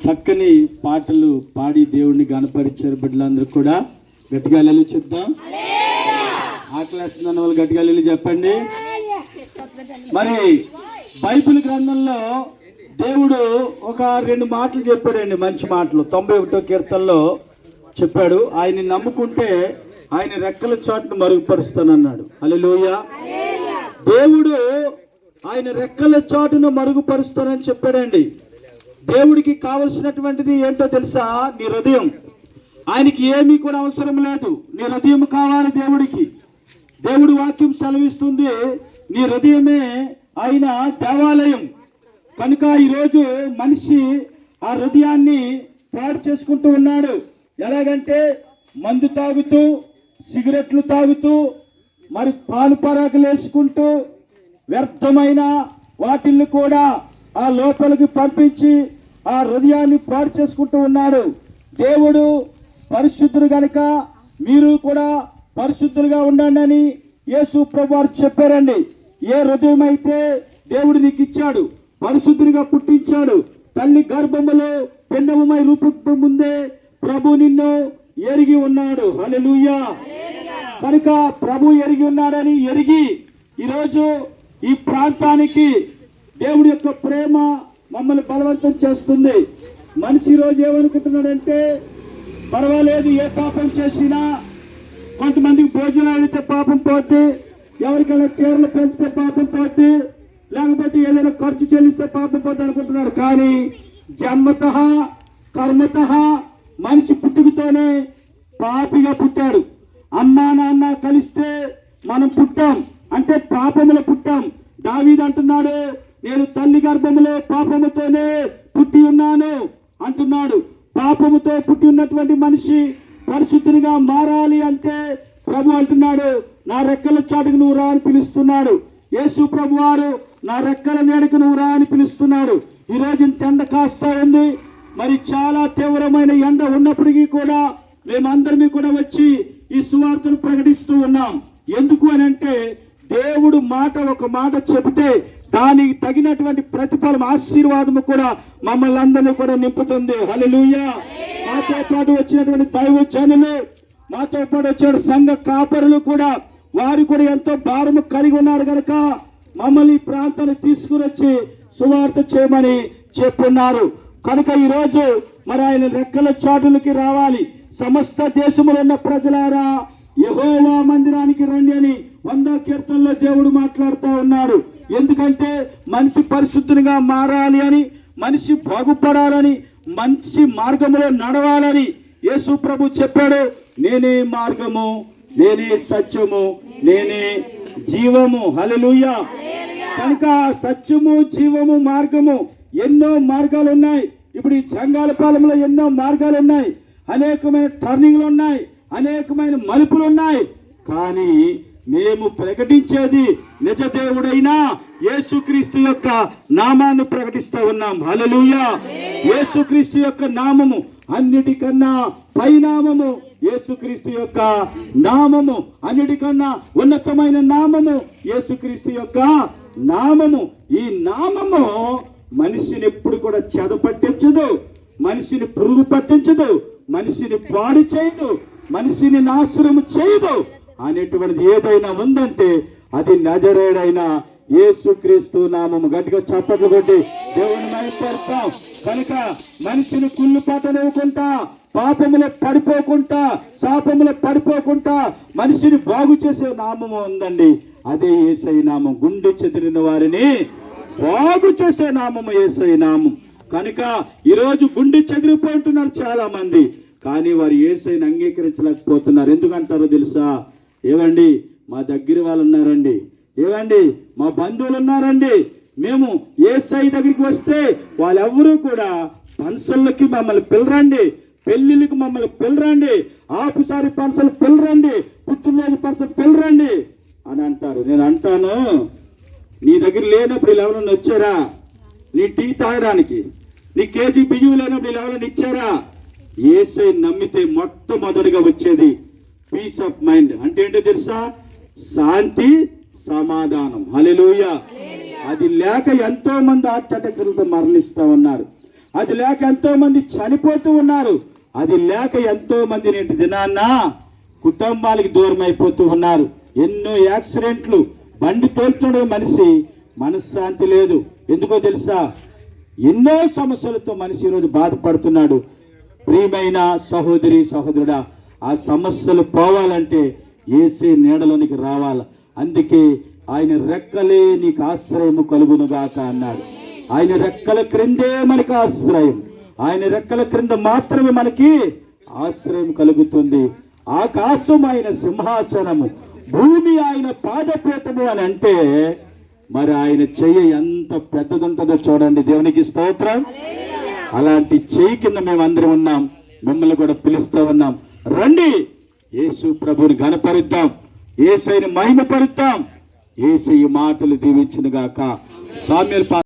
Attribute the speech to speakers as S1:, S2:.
S1: చక్కని పాటలు పాడి దేవుణ్ణి గణపరిచారు. బిడ్డలందరూ కూడా గట్టిగా హల్లెలూయా చెప్దాం. ఆకలేస్తున్న వాళ్ళు గట్టిగా హల్లెలూయా చెప్పండి. మరి బైబిల్ గ్రంథంలో దేవుడు ఒక 2 మాటలు చెప్పాడండి, మంచి మాటలు. 91వ కీర్తనలో చెప్పాడు, ఆయన్ని నమ్ముకుంటే ఆయన రెక్కల చాటును మరుగుపరుస్తానన్నాడు. హల్లెలూయా. దేవుడు ఆయన రెక్కల చాటును మరుగుపరుస్తానని చెప్పాడండి. దేవుడికి కావలసినటువంటిది ఏంటో తెలుసా? నీ హృదయం. ఆయనకి ఏమీ కూడా అవసరం లేదు, నీ హృదయం కావాలి దేవుడికి. దేవుడు వాక్యం సెలవిస్తుంది, నీ హృదయమే ఆయన దేవాలయం. కనుక ఈరోజు మనిషి ఆ హృదయాన్ని పాడు చేసుకుంటూ ఉన్నాడు. ఎలాగంటే మందు తాగుతూ, సిగరెట్లు తాగుతూ, మరి పాలు పరాకులు వేసుకుంటూ, వ్యర్థమైన వాటిల్ని కూడా ఆ లోపలికి పంపించి ఆ హృదయాన్ని పాడు చేసుకుంటూ ఉన్నాడు. దేవుడు పరిశుద్ధుడు గనుక మీరు కూడా పరిశుద్ధులుగా ఉండండి అని యేసు ప్రభువారు చెప్పారండి. ఏ హృదయం అయితే దేవుడు నీకు ఇచ్చాడు, పరిశుద్ధుడిగా పుట్టించాడు, తల్లి గర్భములో పిండముమై రూపం ముందే ప్రభు నిన్ను ఎరిగి ఉన్నాడు. హల్లెలూయా. కనుక ప్రభు ఎరిగి ఉన్నాడని ఎరిగి ఈరోజు ఈ ప్రాంతానికి దేవుడి యొక్క ప్రేమ మమ్మల్ని బలవంతం చేస్తుంది. మనిషి ఈరోజు ఏమనుకుంటున్నాడంటే, పర్వాలేదు ఏ పాపం చేసినా, కొంతమందికి భోజనాలు అడిగితే పాపం పోద్ది, ఎవరికైనా చీరలు పెంచితే పాపం పోద్ది, లేకపోతే ఏదైనా ఖర్చు చెల్లిస్తే పాపం పోద్ది అనుకుంటున్నాడు. కానీ జన్మతః కర్మతః మనిషి పుట్టుకతోనే పాపిగా పుట్టాడు. అమ్మా నాన్న కలిస్తే మనం పుట్టాం అంటే పాపములో పుట్టాం. దావీదు అంటున్నాడు, నేను తల్లి గర్భములో పాపముతోనే పుట్టి ఉన్నాను అంటున్నాడు. పాపముతో పుట్టి ఉన్నటువంటి మనిషి పరిశుద్ధునిగా మారాలి అంటే ప్రభు అంటున్నాడు, నా రెక్కల చాటుకు నువ్వు రా అని పిలుస్తున్నాడు. యేసు ప్రభు వారు నా రెక్కల నీడకు నువ్వు రా అని పిలుస్తున్నాడు. ఈరోజు ఇంత ఎండ కాస్తా ఉంది, మరి చాలా తీవ్రమైన ఎండ ఉన్నప్పటికీ కూడా మేమందరినీ కూడా వచ్చి ఈ సువార్తను ప్రకటిస్తూ ఉన్నాం. ఎందుకు అని అంటే దేవుడు మాట ఒక మాట చెబితే దానికి తగినటువంటి ప్రతిఫలం ఆశీర్వాదము కూడా మమ్మల్ని అందరినీ కూడా నింపుతుంది. హల్లెలూయా. మాతో పాటు వచ్చినటువంటి దైవజనులు, మాతో పాటు వచ్చిన సంఘ కాపరులు కూడా వారు కూడా ఎంతో భారము కలిగి ఉన్నారు కనుక మమ్మల్ని ఈ ప్రాంతాన్ని తీసుకుని వచ్చి సువార్త చేయమని చెప్పున్నారు. కనుక ఈరోజు మరి ఆయన రెక్కల చాటులకి రావాలి. సమస్త దేశంలో ఉన్న ప్రజలారా యెహోవా మందిరానికి రండి అని 100వ కీర్తనలో దేవుడు మాట్లాడుతూ ఉన్నాడు. ఎందుకంటే మనిషి పరిశుద్ధునిగా మారాలి అని, మనిషి బాగుపడాలని, మంచి మార్గములో నడవాలని యేసు ప్రభు చెప్పాడు. నేనే మార్గము, నేనే సత్యము, నేనే జీవము. హల్లెలూయా. కనుక సత్యము, జీవము, మార్గము ఎన్నో మార్గాలు ఉన్నాయి. ఇప్పుడు ఈ జంగాలపాలెంలో ఎన్నో మార్గాలు ఉన్నాయి, అనేకమైన టర్నింగ్లు ఉన్నాయి, అనేకమైన మలుపులు ఉన్నాయి. కానీ మేము ప్రకటించేది నిజ దేవుడైన యేసుక్రీస్తు యొక్క నామాన్ని ప్రకటిస్తూ ఉన్నాం. హల్లెలూయా. యేసుక్రీస్తు యొక్క నామము అన్నిటికన్నా పైనామము. యేసుక్రీస్తు యొక్క నామము అన్నిటికన్నా ఉన్నతమైన నామము. యేసుక్రీస్తు యొక్క నామము. ఈ నామము మనిషిని ఎప్పుడు కూడా చెద పట్టించదు, మనిషిని పురుగు పట్టించదు, మనిషిని పాడు చేయదు, మనిషిని నాశనము చేయదు. అనేటువంటిది ఏదైనా ఉందంటే అది నజరేయుడైన యేసుక్రీస్తు నామము. గట్టిగా చప్పట్లు కొట్టి దేవుని మహిమపరుస్తాం. కనుక మనిషిని కుళ్ళు పట్టనివ్వకుండా, పాపములో పడిపోకుండా, శాపములో పడిపోకుండా మనిషిని బాగు చేసే నామము ఉందండి. అదే యేసయ్య నామం. గుండె చెదిరిన వారిని బాగు చేసే నామము యేసయ్య నామం. కనుక ఈరోజు గుండె చెదిరిపోతున్నారు చాలా మంది, కానీ వారు యేసయ్యను అంగీకరించలేకపోతున్నారు. ఎందుకంటారో తెలుసా? ఏవండి, మా దగ్గర వాళ్ళు ఉన్నారండి, ఏవండి మా బంధువులు ఉన్నారండి, మేము యేసయ్య దగ్గరికి వస్తే వాళ్ళెవ్వరూ కూడా పన్సళ్ళకి మమ్మల్ని పిల్లరండి, పెళ్లిళ్ళకి మమ్మల్ని పిల్లరండి, ఆపుసారి పన్సలు పిల్లరండి, పుట్టినరోజు పన్సలు పిల్లరండి అని అంటారు. నేను అంటాను, నీ దగ్గర లేనప్పుడు వీళ్ళు ఎవరన్నా వచ్చారా? నీ టీ తాగడానికి, నీ కేజీ బియ్యం లేనప్పుడు వీళ్ళు ఎవరైనా ఇచ్చారా? యేసయ్య నమ్మితే మొట్టమొదటిగా వచ్చేది పీస్ ఆఫ్ మైండ్. అంటే ఏంటో తెలుసా? శాంతి, సమాధానం. హల్లెలూయా. అది లేక ఎంతో మంది హార్ట్ అటాక్లతో మరణిస్తూ ఉన్నారు. అది లేక ఎంతో మంది చనిపోతూ ఉన్నారు. అది లేక ఎంతో మంది నేటి దినాన్న కుటుంబాలకి దూరం అయిపోతూ ఉన్నారు. ఎన్నో యాక్సిడెంట్లు, బండి తోలుతుండే మనిషి మనశ్శాంతి లేదు. ఎందుకో తెలుసా? ఎన్నో సమస్యలతో మనిషి ఈరోజు బాధపడుతున్నాడు. ప్రియమైన సహోదరి సహోదరుడా, ఆ సమస్యలు పోవాలంటే యేసే నీడలోనికి రావాలి. అందుకే ఆయన రెక్కలే నీకు ఆశ్రయము కలుగునుగాక అన్నాడు. ఆయన రెక్కల క్రిందే మనకి ఆశ్రయం. ఆయన రెక్కల క్రింద మాత్రమే మనకి ఆశ్రయం కలుగుతుంది. ఆకాశం ఆయన సింహాసనము, భూమి ఆయన పాదపీఠము అని అంటే మరి ఆయన చెయ్యి ఎంత పెద్దదుంటుందో చూడండి. దేవునికి స్తోత్రం. అలాంటి చెయ్యి కింద మేము అందరం ఉన్నాం. మిమ్మల్ని కూడా పిలుస్తూ ఉన్నాం. రండి, యేసు ప్రభువుని ఘనపరుద్దాం, యేసయ్యని మహిమపరుద్దాం. యేసయ్య మాటలు దీవించును గాక. సామ్యూయల్